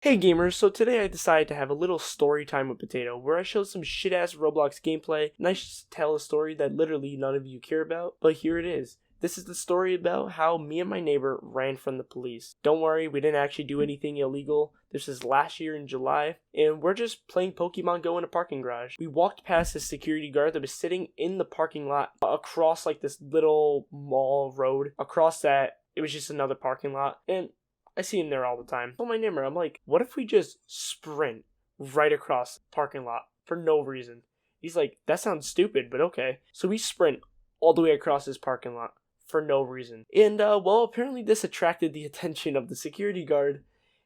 Hey gamers, so today I decided to have a little story time with Potato where I show some shit ass Roblox gameplay and I just tell a story that literally none of you care about, but here it is. This is the story about how me and my neighbor ran from the police. Don't worry, we didn't actually do anything illegal. This is last year in July, and we're just playing Pokemon Go in a parking garage. We walked past this security guard that was sitting in the parking lot across like this little mall road. Across that, it was just another parking lot, and I see him there all the time. I told my neighbor, I'm like, what if we just sprint right across the parking lot for no reason? He's like, that sounds stupid, but okay. So we sprint all the way across this parking lot for no reason. And, well, apparently this attracted the attention of the security guard,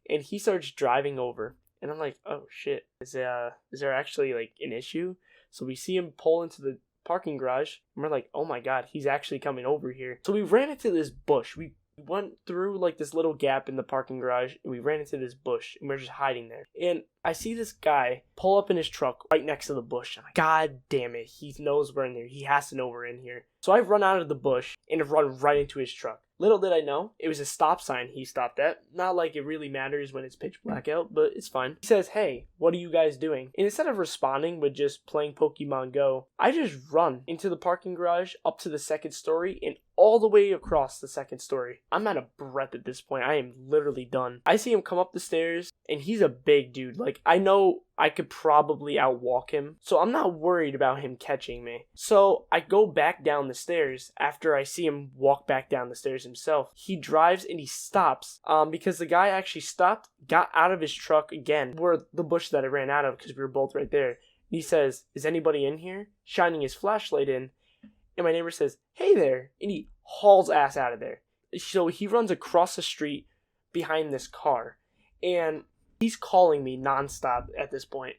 and he starts driving over. And I'm like, oh shit, is there actually like an issue? So we see him pull into the parking garage, and we're like, oh my god, he's actually coming over here. So we ran into this bush. We went through like this little gap in the parking garage and we ran into this bush and we're just hiding there. And I see this guy pull up in his truck right next to the bush. I'm like, god damn it, he knows we're in there. He has to know we're in here. So I run out of the bush and run right into his truck. Little did I know, it was a stop sign he stopped at. Not like it really matters when it's pitch black out, but it's fine. He says, hey, what are you guys doing? And instead of responding with just playing Pokemon Go, I just run into the parking garage, up to the second story, and all the way across the second story. I'm out of breath at this point. I am literally done. I see him come up the stairs, and he's a big dude. Like, I know I could probably outwalk him, so I'm not worried about him catching me. So I go back down the stairs after I see him walk back down the stairs himself. He drives and he stops because the guy actually stopped, got out of his truck again, where the bush that I ran out of because we were both right there. He says, is anybody in here? Shining his flashlight in, and my neighbor says, hey there, and he hauls ass out of there. So he runs across the street behind this car, and he's calling me nonstop at this point.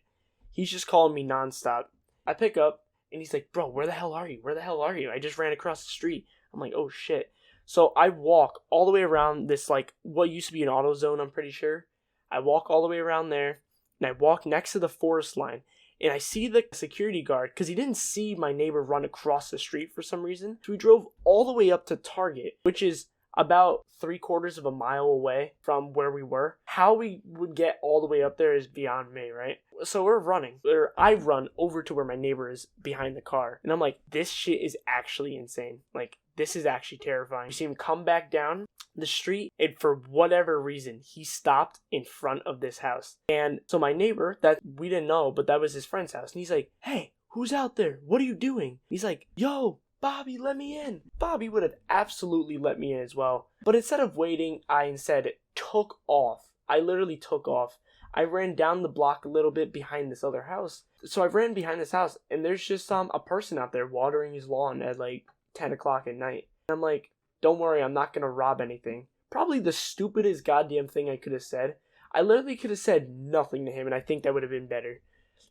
He's just calling me nonstop. I pick up, and he's like, bro, where the hell are you? Where the hell are you? I just ran across the street. I'm like, oh shit. So I walk all the way around this, like, what used to be an auto zone, I'm pretty sure. I walk all the way around there, and I walk next to the forest line. And I see the security guard, because he didn't see my neighbor run across the street for some reason. So we drove all the way up to Target, which is about 3/4 of a mile away from where we were. How we would get all the way up there is beyond me, right? So we're running, or I run over to where my neighbor is behind the car. And I'm like, this shit is actually insane. Like, this is actually terrifying. You see him come back down the street, and for whatever reason, he stopped in front of this house. And so my neighbor, that we didn't know, but that was his friend's house. And he's like, hey, who's out there? What are you doing? He's like, yo, Bobby, let me in. Bobby would have absolutely let me in as well. But instead of waiting, I instead took off. I literally took off. I ran down the block a little bit behind this other house. So I ran behind this house, and there's just a person out there watering his lawn at like 10 o'clock at night. And I'm like, don't worry, I'm not gonna rob anything. Probably the stupidest goddamn thing I could have said. I literally could have said nothing to him, and I think that would have been better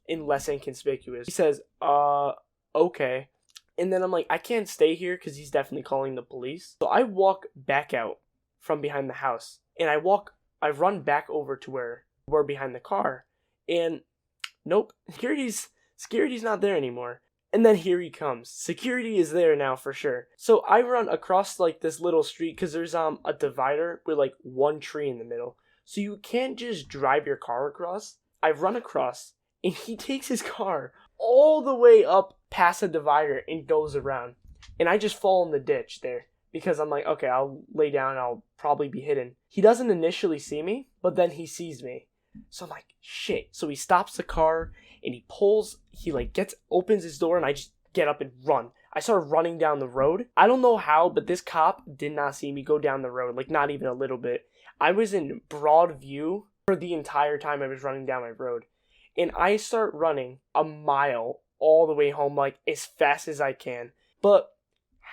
and less inconspicuous. He says, okay. And then I'm like, I can't stay here because he's definitely calling the police. So I walk back out from behind the house, and I run back over to where we're behind the car, and nope, security's not there anymore. And then here he comes. Security is there now for sure. So I run across like this little street because there's a divider with like one tree in the middle. So you can't just drive your car across. I run across, and he takes his car all the way up past a divider and goes around. And I just fall in the ditch there because I'm like, okay, I'll lay down and I'll probably be hidden. He doesn't initially see me, but then he sees me. So I'm like, shit. So he stops the car and he opens his door, and I just get up and run. I started running down the road. I don't know how, but this cop did not see me go down the road, like not even a little bit. I was in broad view for the entire time I was running down my road. And I start running a mile all the way home, like as fast as I can. But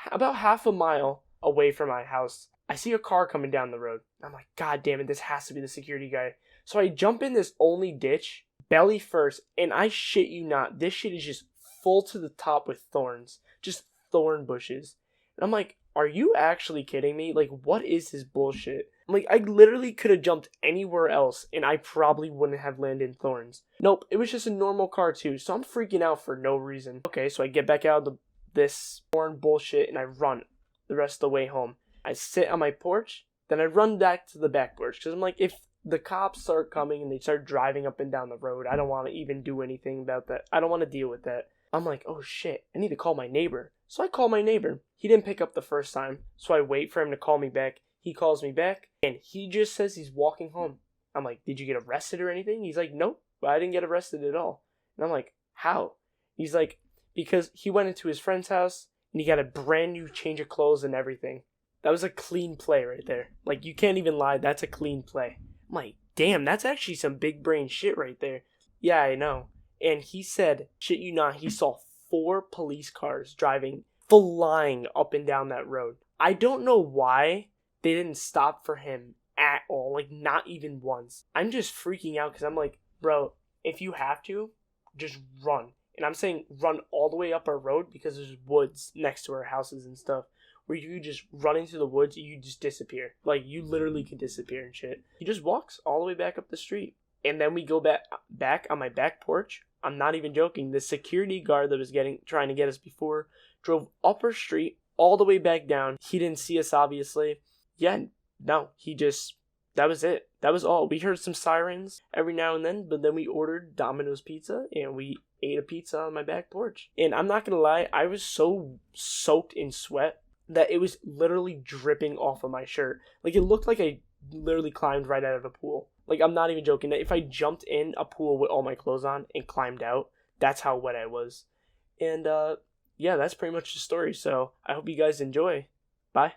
about half a mile away from my house, I see a car coming down the road. I'm like, god damn it, this has to be the security guy. So I jump in this only ditch, belly first, and I shit you not, this shit is just full to the top with thorns. Just thorn bushes. And I'm like, are you actually kidding me? Like, what is this bullshit? I'm like, I literally could have jumped anywhere else, and I probably wouldn't have landed in thorns. Nope, it was just a normal car too, so I'm freaking out for no reason. Okay, so I get back out of this thorn bullshit, and I run the rest of the way home. I sit on my porch, then I run back to the back porch, because I'm like, if the cops start coming and they start driving up and down the road. I don't want to even do anything about that. I don't want to deal with that. I'm like, oh shit, I need to call my neighbor. So I call my neighbor. He didn't pick up the first time, so I wait for him to call me back. He calls me back, and he just says he's walking home. I'm like, did you get arrested or anything? He's like, nope, I didn't get arrested at all. And I'm like, how? He's like, because he went into his friend's house, and he got a brand new change of clothes and everything. That was a clean play right there. Like, you can't even lie, that's a clean play. I'm like, damn, that's actually some big brain shit right there. Yeah, I know. And he said, shit you not, he saw 4 police cars driving, flying up and down that road. I don't know why they didn't stop for him at all. Like, not even once. I'm just freaking out because I'm like, bro, if you have to, just run. And I'm saying run all the way up our road because there's woods next to our houses and stuff where you just run into the woods and you just disappear. Like, you literally could disappear and shit. He just walks all the way back up the street. And then we go back on my back porch. I'm not even joking. The security guard that was trying to get us before drove up our street all the way back down. He didn't see us, obviously. Yeah, no, that was it. That was all. We heard some sirens every now and then, but then we ordered Domino's pizza and we ate a pizza on my back porch. And I'm not gonna lie, I was so soaked in sweat that it was literally dripping off of my shirt. Like, it looked like I literally climbed right out of a pool. Like, I'm not even joking. If I jumped in a pool with all my clothes on and climbed out, that's how wet I was. And, yeah, that's pretty much the story. So I hope you guys enjoy. Bye.